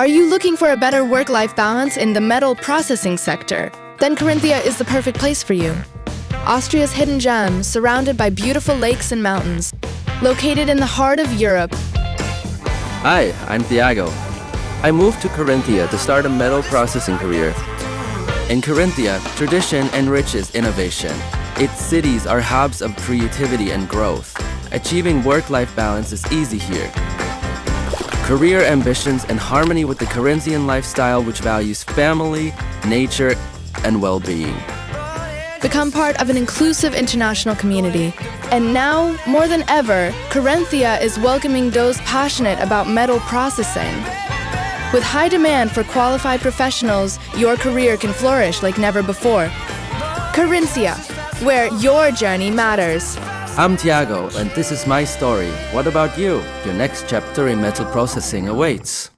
Are you looking for a better work-life balance in the metal processing sector? Then Carinthia is the perfect place for you. Austria's hidden gem, surrounded by beautiful lakes and mountains. Located in the heart of Europe. Hi, I'm Thiago. I moved to Carinthia to start a metal processing career. In Carinthia, tradition enriches innovation. Its cities are hubs of creativity and growth. Achieving work-life balance is easy here. Career ambitions and harmony with the Carinthian lifestyle, which values family, nature, and well-being. Become part of an inclusive international community. And now, more than ever, Carinthia is welcoming those passionate about metal processing. With high demand for qualified professionals, your career can flourish like never before. Carinthia, where your journey matters. I'm Thiago, and this is my story. What about you? Your next chapter in metal processing awaits.